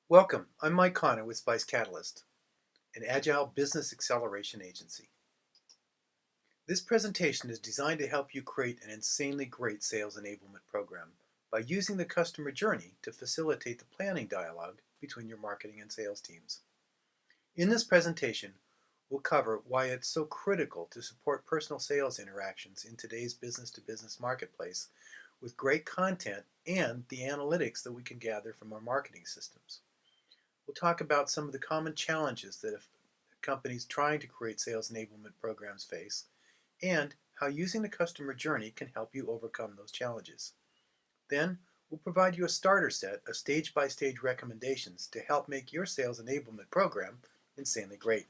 Welcome, I'm Mike Connor with Spice Catalyst, an agile business acceleration agency. This presentation is designed to help you create an insanely great sales enablement program by using the customer journey to facilitate the planning dialogue between your marketing and sales teams. In this presentation, we'll cover why it's so critical to support personal sales interactions in today's business-to-business marketplace with great content and the analytics that we can gather from our marketing systems. We'll talk about some of the common challenges that companies trying to create sales enablement programs face, and how using the customer journey can help you overcome those challenges. Then, we'll provide you a starter set of stage-by-stage recommendations to help make your sales enablement program insanely great.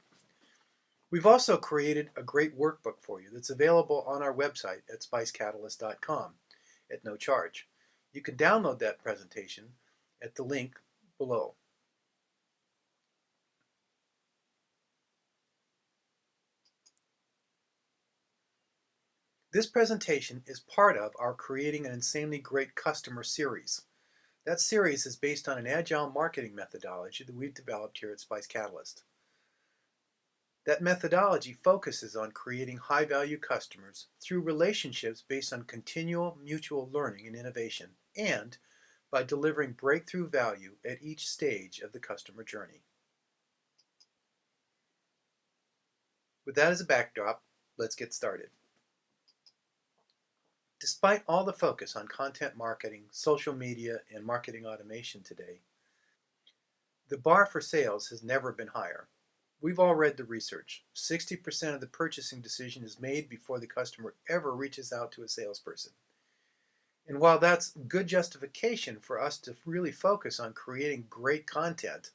We've also created a great workbook for you that's available on our website at spicecatalyst.com at no charge. You can download that presentation at the link below. This presentation is part of our Creating an Insanely Great Customer series. That series is based on an agile marketing methodology that we've developed here at Spice Catalyst. That methodology focuses on creating high-value customers through relationships based on continual mutual learning and innovation, and by delivering breakthrough value at each stage of the customer journey. With that as a backdrop, let's get started. Despite all the focus on content marketing, social media, and marketing automation today, the bar for sales has never been higher. We've all read the research. 60% of the purchasing decision is made before the customer ever reaches out to a salesperson. And while that's good justification for us to really focus on creating great content,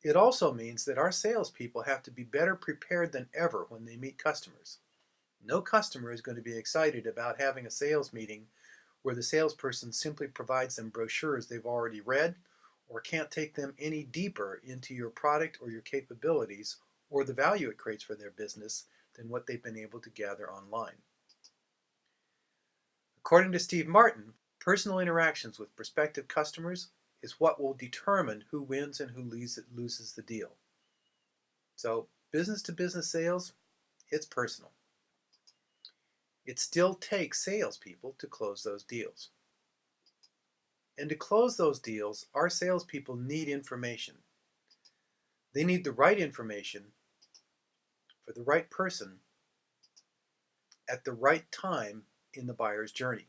it also means that our salespeople have to be better prepared than ever when they meet customers. No customer is going to be excited about having a sales meeting where the salesperson simply provides them brochures they've already read or can't take them any deeper into your product or your capabilities or the value it creates for their business than what they've been able to gather online. According to Steve Martin, personal interactions with prospective customers is what will determine who wins and who loses the deal. So business-to-business sales, it's personal. It still takes salespeople to close those deals. And to close those deals, our salespeople need information. They need the right information for the right person at the right time in the buyer's journey.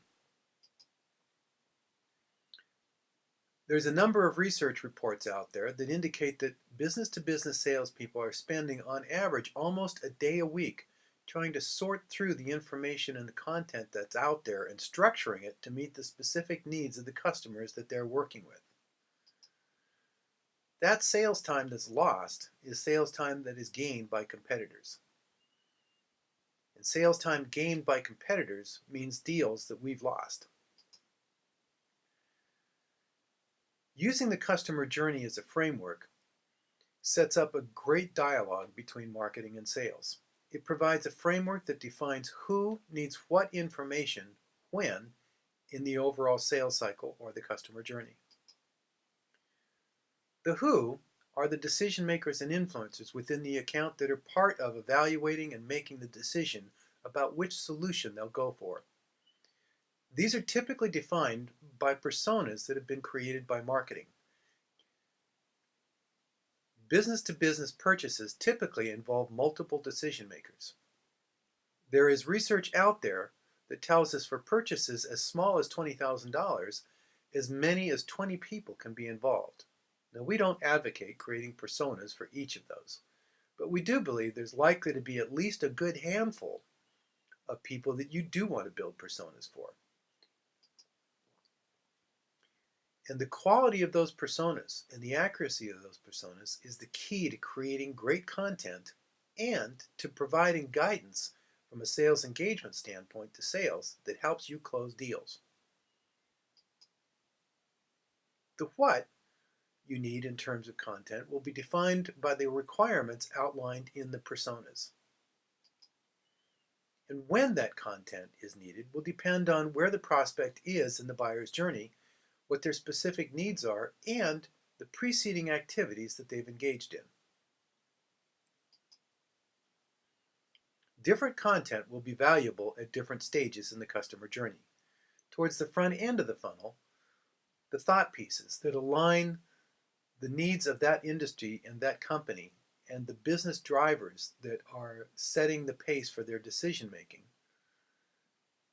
There's a number of research reports out there that indicate that business-to-business salespeople are spending on average almost a day a week trying to sort through the information and the content that's out there and structuring it to meet the specific needs of the customers that they're working with. That sales time that's lost is sales time that is gained by competitors. And sales time gained by competitors means deals that we've lost. Using the customer journey as a framework sets up a great dialogue between marketing and sales. It provides a framework that defines who needs what information when in the overall sales cycle or the customer journey. The who are the decision makers and influencers within the account that are part of evaluating and making the decision about which solution they'll go for. These are typically defined by personas that have been created by marketing. Business-to-business purchases typically involve multiple decision makers. There is research out there that tells us for purchases as small as $20,000, as many as 20 people can be involved. Now, we don't advocate creating personas for each of those, but we do believe there's likely to be at least a good handful of people that you do want to build personas for. And the quality of those personas and the accuracy of those personas is the key to creating great content and to providing guidance from a sales engagement standpoint to sales that helps you close deals. The what you need in terms of content will be defined by the requirements outlined in the personas. And when that content is needed will depend on where the prospect is in the buyer's journey, what their specific needs are, and the preceding activities that they've engaged in. Different content will be valuable at different stages in the customer journey. Towards the front end of the funnel, the thought pieces that align the needs of that industry and that company and the business drivers that are setting the pace for their decision making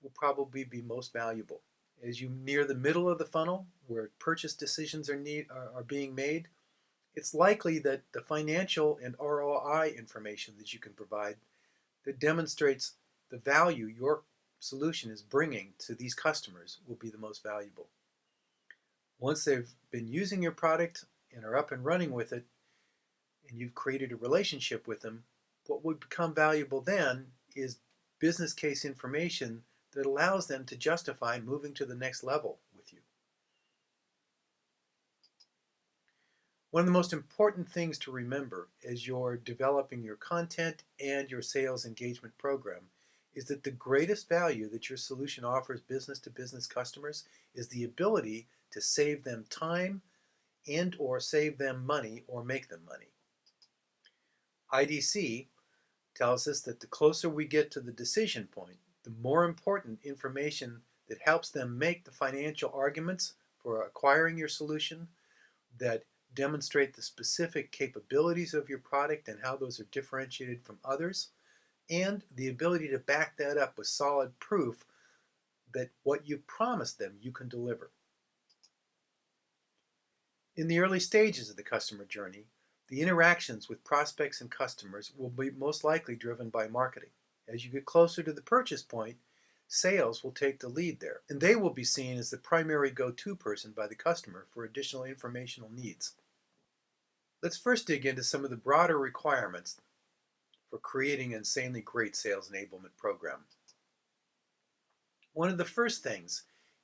will probably be most valuable. As you near the middle of the funnel, where purchase decisions are being made, it's likely that the financial and ROI information that you can provide that demonstrates the value your solution is bringing to these customers will be the most valuable. Once they've been using your product and are up and running with it, and you've created a relationship with them, what would become valuable then is business case information that allows them to justify moving to the next level with you. One of the most important things to remember as you're developing your content and your sales engagement program is that the greatest value that your solution offers business-to-business customers is the ability to save them time and or save them money or make them money. IDC tells us that the closer we get to the decision point, the more important information that helps them make the financial arguments for acquiring your solution, that demonstrate the specific capabilities of your product and how those are differentiated from others, and the ability to back that up with solid proof that what you promised them you can deliver. In the early stages of the customer journey, the interactions with prospects and customers will be most likely driven by marketing. As you get closer to the purchase point, sales will take the lead there, and they will be seen as the primary go-to person by the customer for additional informational needs. Let's first dig into some of the broader requirements for creating an insanely great sales enablement program. One of the first things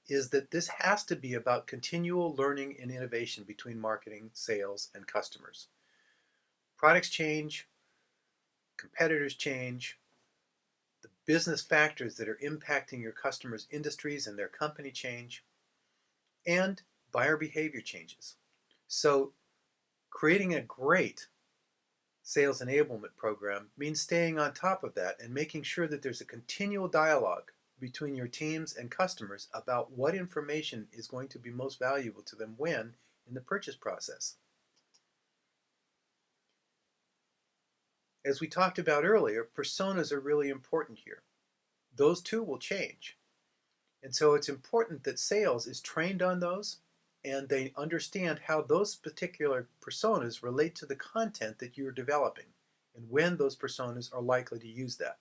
is that this has to be about continual learning and innovation between marketing, sales, and customers. Products change, competitors change, the business factors that are impacting your customers' industries and their company change, and buyer behavior changes. So creating a great sales enablement program means staying on top of that and making sure that there's a continual dialogue between your teams and customers about what information is going to be most valuable to them when in the purchase process. As we talked about earlier, personas are really important here. Those too will change. And so it's important that sales is trained on those and they understand how those particular personas relate to the content that you're developing and when those personas are likely to use that.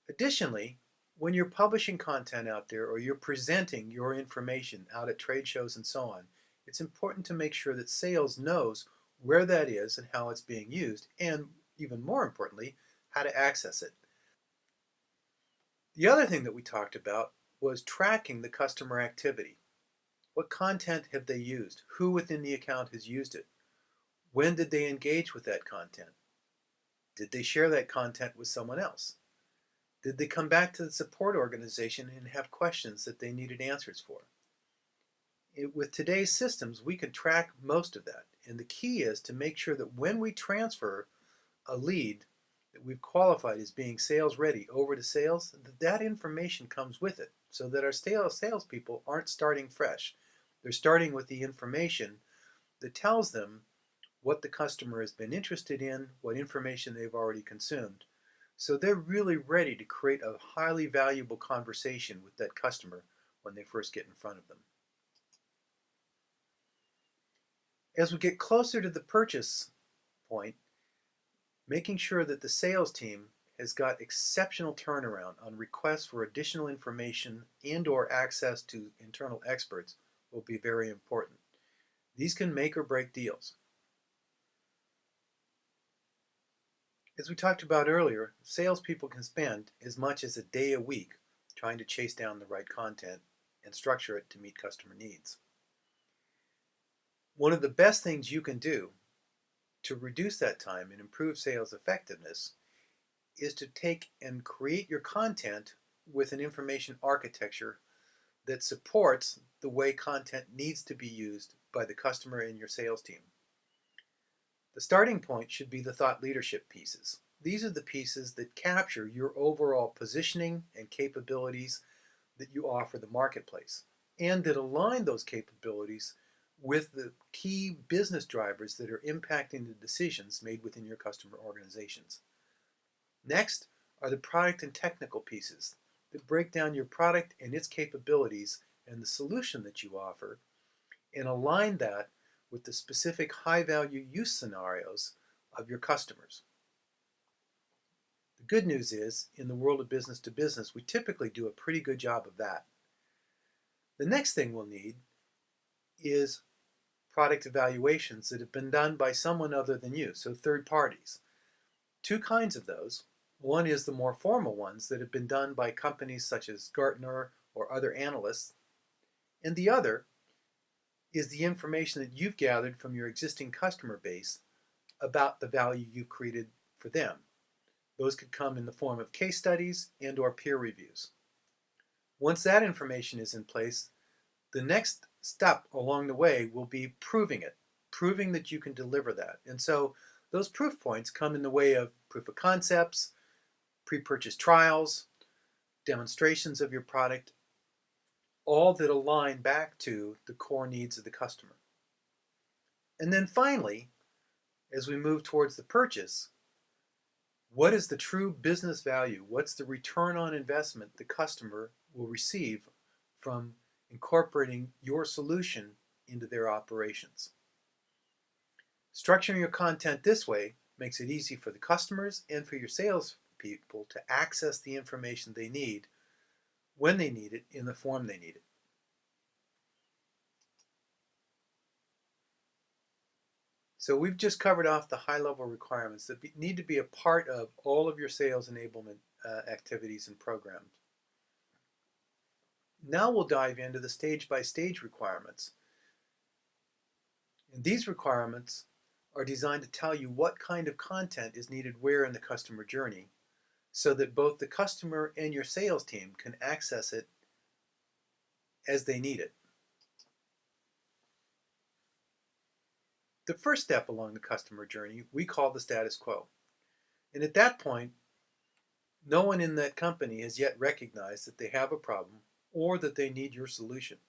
Additionally, when you're publishing content out there or you're presenting your information out at trade shows and so on, it's important to make sure that sales knows where that is and how it's being used, and even more importantly, how to access it. The other thing that we talked about was tracking the customer activity. What content have they used? Who within the account has used it? When did they engage with that content? Did they share that content with someone else? Did they come back to the support organization and have questions that they needed answers for? With today's systems, we can track most of that. And the key is to make sure that when we transfer a lead that we've qualified as being sales ready over to sales, that information comes with it so that our salespeople aren't starting fresh. They're starting with the information that tells them what the customer has been interested in, what information they've already consumed. So they're really ready to create a highly valuable conversation with that customer when they first get in front of them. As we get closer to the purchase point, making sure that the sales team has got exceptional turnaround on requests for additional information and or access to internal experts will be very important. These can make or break deals. As we talked about earlier, salespeople can spend as much as a day a week trying to chase down the right content and structure it to meet customer needs. One of the best things you can do to reduce that time and improve sales effectiveness is to take and create your content with an information architecture that supports the way content needs to be used by the customer and your sales team. The starting point should be the thought leadership pieces. These are the pieces that capture your overall positioning and capabilities that you offer the marketplace, and that align those capabilities with the key business drivers that are impacting the decisions made within your customer organizations. Next are the product and technical pieces that break down your product and its capabilities and the solution that you offer, and align that with the specific high-value use scenarios of your customers. The good news is, in the world of business to business, we typically do a pretty good job of that. The next thing we'll need is product evaluations that have been done by someone other than you, so third parties. Two kinds of those. One is the more formal ones that have been done by companies such as Gartner or other analysts, and the other is the information that you've gathered from your existing customer base about the value you've created for them. Those could come in the form of case studies and or peer reviews. Once that information is in place, the next step along the way will be proving it, proving that you can deliver that. And so those proof points come in the way of proof of concepts, pre-purchase trials, demonstrations of your product, all that align back to the core needs of the customer. And then finally, as we move towards the purchase, what is the true business value? What's the return on investment the customer will receive from incorporating your solution into their operations? Structuring your content this way makes it easy for the customers and for your sales people to access the information they need when they need it in the form they need it. So we've just covered off the high-level requirements that need to be a part of all of your sales enablement activities and programs. Now we'll dive into the stage-by-stage requirements. And these requirements are designed to tell you what kind of content is needed where in the customer journey, so that both the customer and your sales team can access it as they need it. The first step along the customer journey we call the status quo. And at that point, no one in that company has yet recognized that they have a problem or that they need your solution.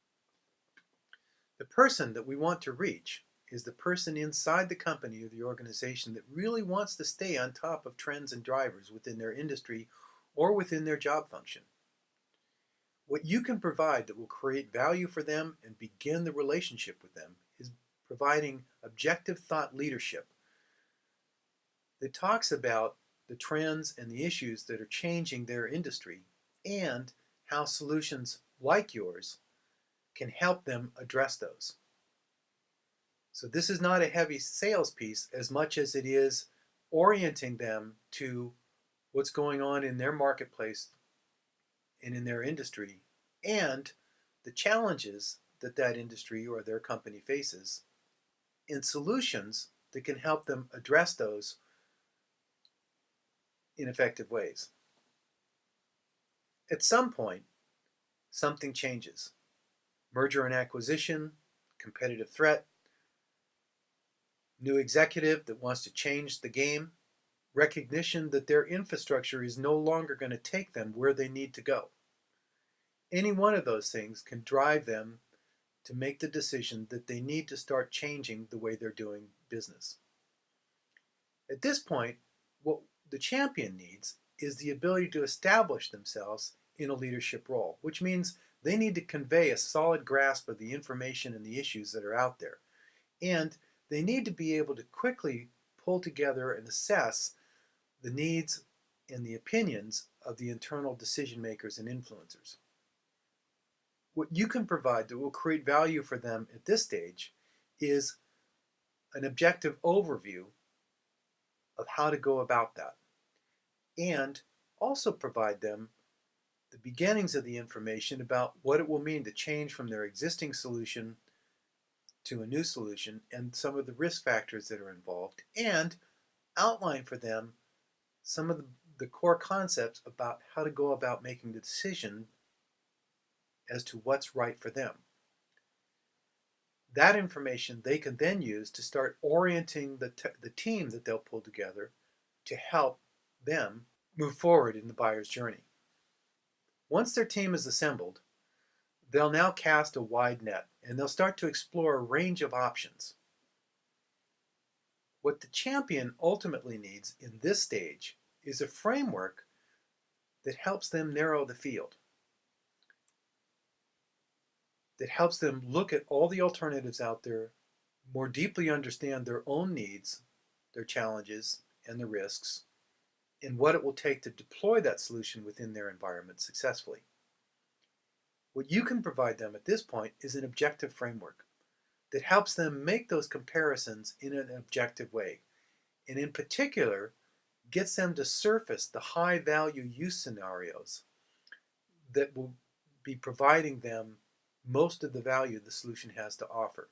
The person that we want to reach is the person inside the company or the organization that really wants to stay on top of trends and drivers within their industry or within their job function. What you can provide that will create value for them and begin the relationship with them is providing objective thought leadership that talks about the trends and the issues that are changing their industry and how solutions like yours can help them address those. So this is not a heavy sales piece as much as it is orienting them to what's going on in their marketplace and in their industry and the challenges that that industry or their company faces, and solutions that can help them address those in effective ways. At some point, something changes. Merger and acquisition, competitive threat, new executive that wants to change the game, recognition that their infrastructure is no longer going to take them where they need to go. Any one of those things can drive them to make the decision that they need to start changing the way they're doing business. At this point, what the champion needs is the ability to establish themselves in a leadership role, which means they need to convey a solid grasp of the information and the issues that are out there. And they need to be able to quickly pull together and assess the needs and the opinions of the internal decision makers and influencers. What you can provide that will create value for them at this stage is an objective overview of how to go about that, and also provide them the beginnings of the information about what it will mean to change from their existing solution to a new solution and some of the risk factors that are involved, and outline for them some of the core concepts about how to go about making the decision as to what's right for them. That information they can then use to start orienting the team that they'll pull together to help them move forward in the buyer's journey. Once their team is assembled, they'll now cast a wide net and they'll start to explore a range of options. What the champion ultimately needs in this stage is a framework that helps them narrow the field, that helps them look at all the alternatives out there, more deeply understand their own needs, their challenges, and the risks, and what it will take to deploy that solution within their environment successfully. What you can provide them at this point is an objective framework that helps them make those comparisons in an objective way, and in particular, gets them to surface the high value use scenarios that will be providing them most of the value the solution has to offer.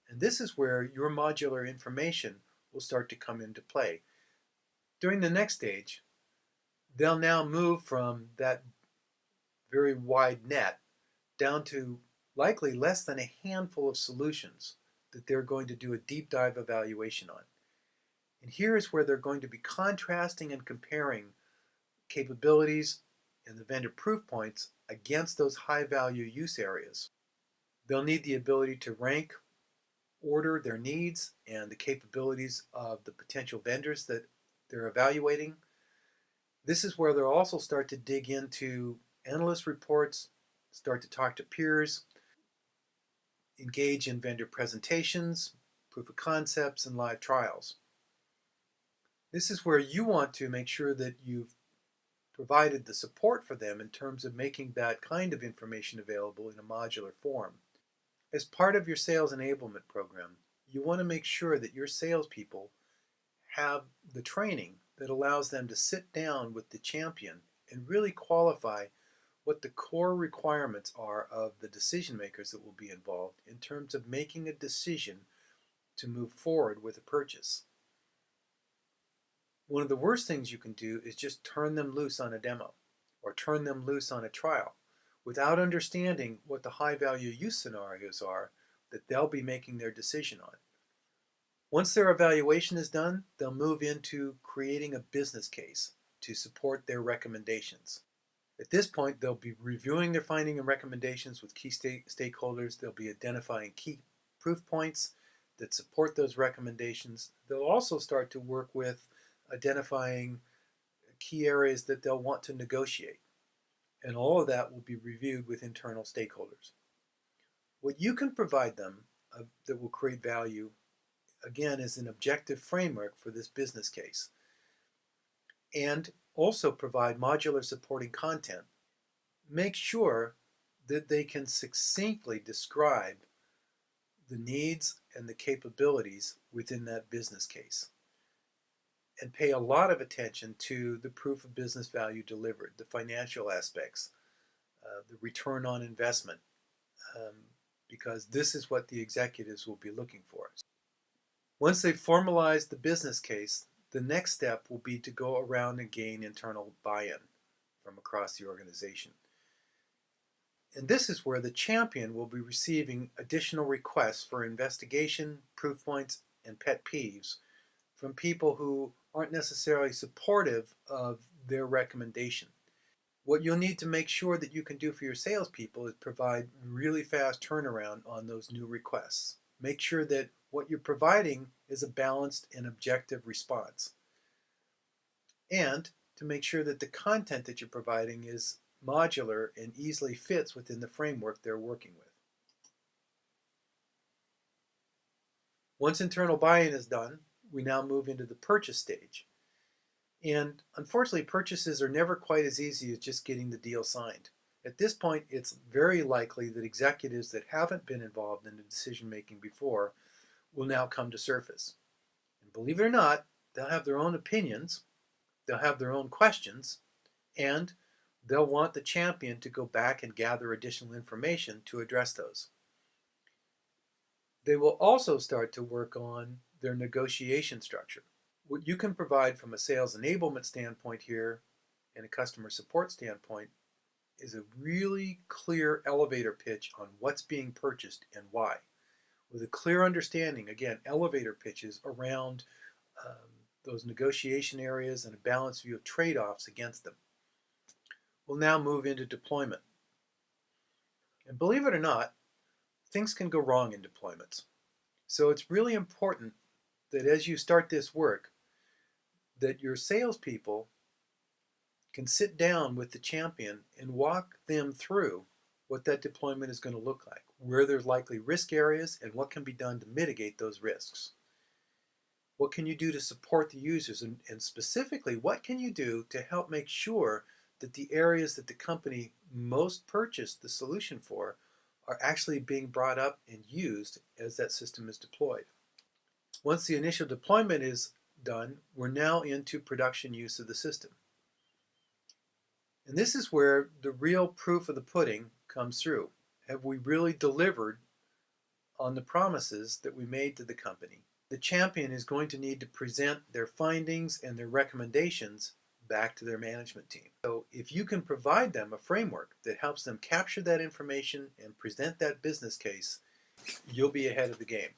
And this is where your modular information will start to come into play. During the next stage, they'll now move from that very wide net down to likely less than a handful of solutions that they're going to do a deep dive evaluation on. And here is where they're going to be contrasting and comparing capabilities and the vendor proof points against those high value use areas. They'll need the ability to rank, order their needs and the capabilities of the potential vendors that they're evaluating. This is where they'll also start to dig into analyst reports, start to talk to peers, engage in vendor presentations, proof of concepts, and live trials. This is where you want to make sure that you've provided the support for them in terms of making that kind of information available in a modular form. As part of your sales enablement program, you want to make sure that your salespeople have the training that allows them to sit down with the champion and really qualify what the core requirements are of the decision makers that will be involved in terms of making a decision to move forward with a purchase. One of the worst things you can do is just turn them loose on a demo or turn them loose on a trial without understanding what the high value use scenarios are that they'll be making their decision on. Once their evaluation is done, they'll move into creating a business case to support their recommendations. At this point, they'll be reviewing their findings and recommendations with key stakeholders. They'll be identifying key proof points that support those recommendations. They'll also start to work with identifying key areas that they'll want to negotiate. And all of that will be reviewed with internal stakeholders. What you can provide them that will create value, again, is an objective framework for this business case. And also provide modular supporting content. Make sure that they can succinctly describe the needs and the capabilities within that business case. And pay a lot of attention to the proof of business value delivered, the financial aspects, the return on investment, because this is what the executives will be looking for. Once they've formalized the business case, the next step will be to go around and gain internal buy-in from across the organization. And this is where the champion will be receiving additional requests for investigation, proof points, and pet peeves from people who aren't necessarily supportive of their recommendation. What you'll need to make sure that you can do for your salespeople is provide really fast turnaround on those new requests. Make sure that what you're providing is a balanced and objective response. And to make sure that the content that you're providing is modular and easily fits within the framework they're working with. Once internal buy-in is done, we now move into the purchase stage. And unfortunately, purchases are never quite as easy as just getting the deal signed. At this point, it's very likely that executives that haven't been involved in the decision making before will now come to surface. And believe it or not, they'll have their own opinions, they'll have their own questions, and they'll want the champion to go back and gather additional information to address those. They will also start to work on their negotiation structure. What you can provide from a sales enablement standpoint here and a customer support standpoint is a really clear elevator pitch on what's being purchased and why. with a clear understanding, again, elevator pitches around those negotiation areas and a balanced view of trade-offs against them. We'll now move into deployment. And believe it or not, things can go wrong in deployments. So it's really important that as you start this work, that your salespeople can sit down with the champion and walk them through what that deployment is going to look like, where there's likely risk areas, and what can be done to mitigate those risks. What can you do to support the users, and specifically, what can you do to help make sure that the areas that the company most purchased the solution for are actually being brought up and used as that system is deployed. Once the initial deployment is done, we're now into production use of the system. And this is where the real proof of the pudding comes through. Have we really delivered on the promises that we made to the company? The champion is going to need to present their findings and their recommendations back to their management team. So if you can provide them a framework that helps them capture that information and present that business case, you'll be ahead of the game.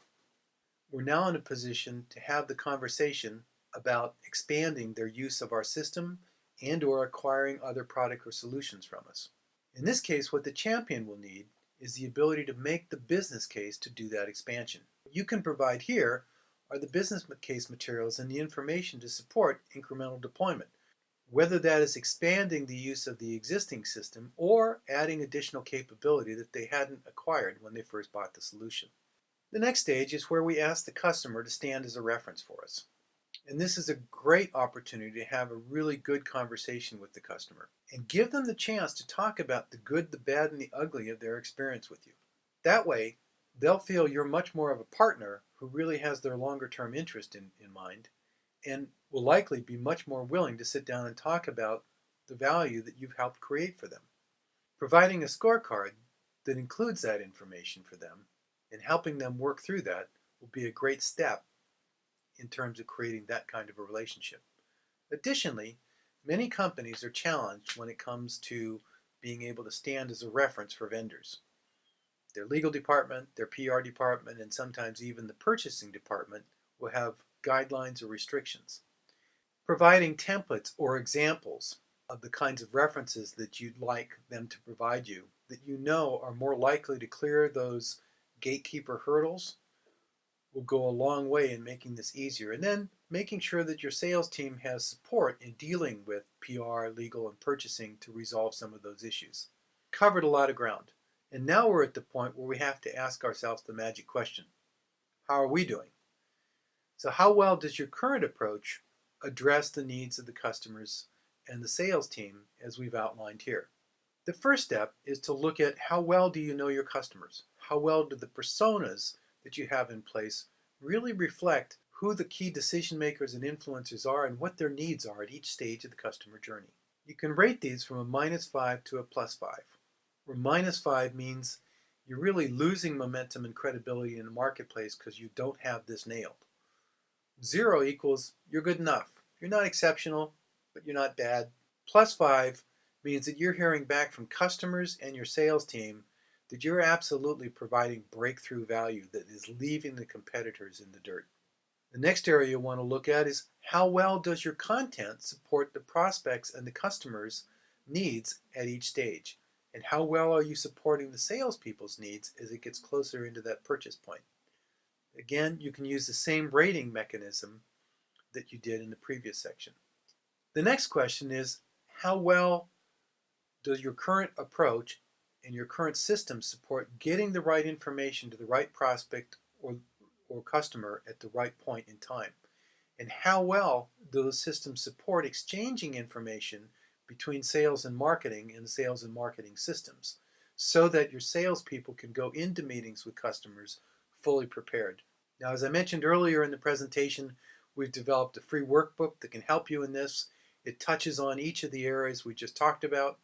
We're now in a position to have the conversation about expanding their use of our system and or acquiring other product or solutions from us. In this case, what the champion will need is the ability to make the business case to do that expansion. What you can provide here are the business case materials and the information to support incremental deployment, whether that is expanding the use of the existing system or adding additional capability that they hadn't acquired when they first bought the solution. The next stage is where we ask the customer to stand as a reference for us. And this is a great opportunity to have a really good conversation with the customer and give them the chance to talk about the good, the bad, and the ugly of their experience with you. That way, they'll feel you're much more of a partner who really has their longer term interest in mind and will likely be much more willing to sit down and talk about the value that you've helped create for them. Providing a scorecard that includes that information for them and helping them work through that will be a great step in terms of creating that kind of a relationship. Additionally, many companies are challenged when it comes to being able to stand as a reference for vendors. Their legal department, their PR department, and sometimes even the purchasing department will have guidelines or restrictions. Providing templates or examples of the kinds of references that you'd like them to provide you that you know are more likely to clear those gatekeeper hurdles will go a long way in making this easier. And then making sure that your sales team has support in dealing with PR, legal, and purchasing to resolve some of those issues. Covered a lot of ground. And now we're at the point where we have to ask ourselves the magic question. How are we doing? So how well does your current approach address the needs of the customers and the sales team as we've outlined here? The first step is to look at how well do you know your customers? How well do the personas that you have in place really reflect who the key decision makers and influencers are and what their needs are at each stage of the customer journey? You can rate these from a -5 to a +5, where -5 means you're really losing momentum and credibility in the marketplace because you don't have this nailed. 0 equals you're good enough. You're not exceptional, but you're not bad. +5 means that you're hearing back from customers and your sales team that you're absolutely providing breakthrough value that is leaving the competitors in the dirt. The next area you want to look at is how well does your content support the prospects and the customers' needs at each stage? And how well are you supporting the salespeople's needs as it gets closer into that purchase point? Again, you can use the same rating mechanism that you did in the previous section. The next question is, how well does your current approach and your current system support getting the right information to the right prospect or customer at the right point in time? And how well do those systems support exchanging information between sales and marketing and sales and marketing systems so that your salespeople can go into meetings with customers fully prepared? Now, as I mentioned earlier in the presentation, we've developed a free workbook that can help you in this. It touches on each of the areas we just talked about.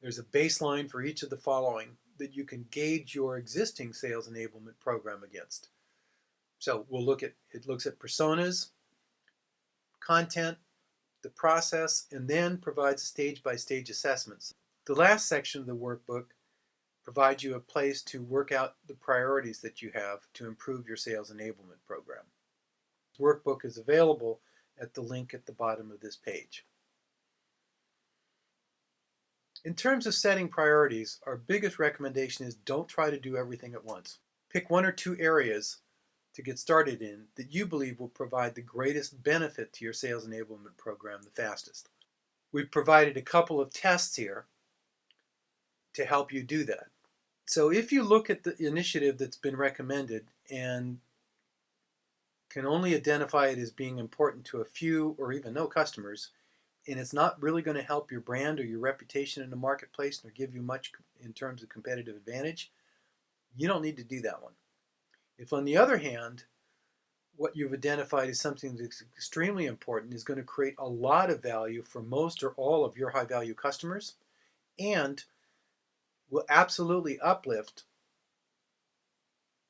There's a baseline for each of the following that you can gauge your existing sales enablement program against. So it looks at personas, content, the process, and then provides stage-by-stage assessments. The last section of the workbook provide you a place to work out the priorities that you have to improve your sales enablement program. This workbook is available at the link at the bottom of this page. In terms of setting priorities, our biggest recommendation is don't try to do everything at once. Pick one or two areas to get started in that you believe will provide the greatest benefit to your sales enablement program the fastest. We've provided a couple of tests here to help you do that. So if you look at the initiative that's been recommended and can only identify it as being important to a few or even no customers, and it's not really going to help your brand or your reputation in the marketplace nor give you much in terms of competitive advantage, you don't need to do that one. If, on the other hand, what you've identified as something that's extremely important is going to create a lot of value for most or all of your high-value customers and will absolutely uplift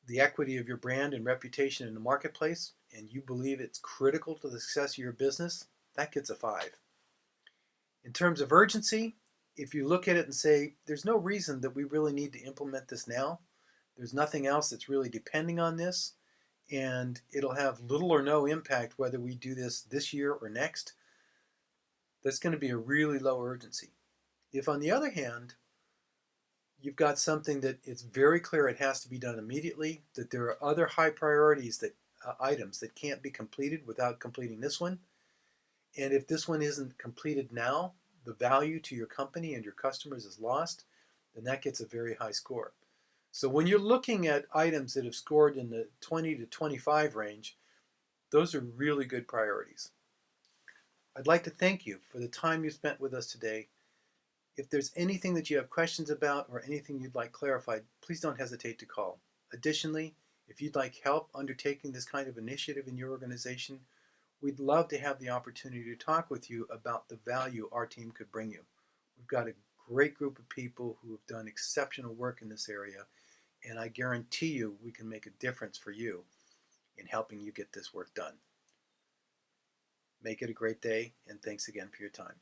the equity of your brand and reputation in the marketplace, and you believe it's critical to the success of your business, that gets a 5. In terms of urgency, if you look at it and say, there's no reason that we really need to implement this now, there's nothing else that's really depending on this, and it'll have little or no impact whether we do this year or next, that's going to be a really low urgency. If, on the other hand, you've got something that it's very clear it has to be done immediately, that there are other high priorities items that can't be completed without completing this one, and if this one isn't completed now, the value to your company and your customers is lost, then that gets a very high score. So when you're looking at items that have scored in the 20 to 25 range, those are really good priorities. I'd like to thank you for the time you spent with us today. If there's anything that you have questions about or anything you'd like clarified, please don't hesitate to call. Additionally, if you'd like help undertaking this kind of initiative in your organization, we'd love to have the opportunity to talk with you about the value our team could bring you. We've got a great group of people who have done exceptional work in this area, and I guarantee you we can make a difference for you in helping you get this work done. Make it a great day, and thanks again for your time.